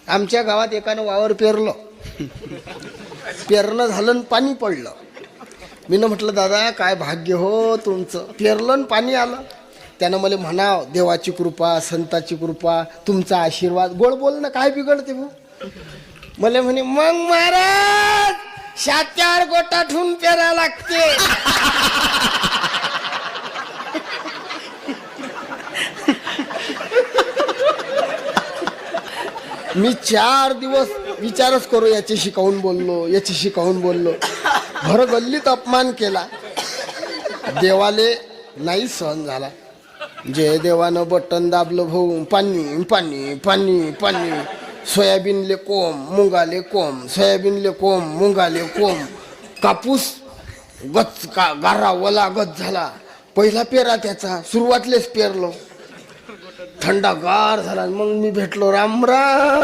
आमच्या गावात एकानं वावर पेरलं, पेरणं झालं आणि पाणी पडलं. मी म्हटलं दादा काय भाग्य हो तुमचं, पेरलं आणि पाणी आलं. त्यानं मला म्हणाव देवाची कृपा, संताची कृपा, तुमचा आशीर्वाद. गोड बोल ना, काय बिघडते भाऊ. मला म्हणे मग महाराज शात्यावर गोटा ठेवून पेरा लागते. मी 4 दिवस विचारच करू याच्याशी काहून बोललो, याच्याशी काहून बोललो. भर गल्लीत अपमान केला. देवाले नाही सहन झाला. जे देवानं बटन दाबलं भाऊ, पाणी पाणी पाणी पाणी. सोयाबीनले कोंब, मुंगाले कोंब, सोयाबीनले कोंब, मुंगाले कोंब. कापूस गच का गारा वला गच झाला. पहिला पेरा त्याचा सुरुवातलेच पेरलो, थंडागार झाला. मग मी भेटलो रामराम.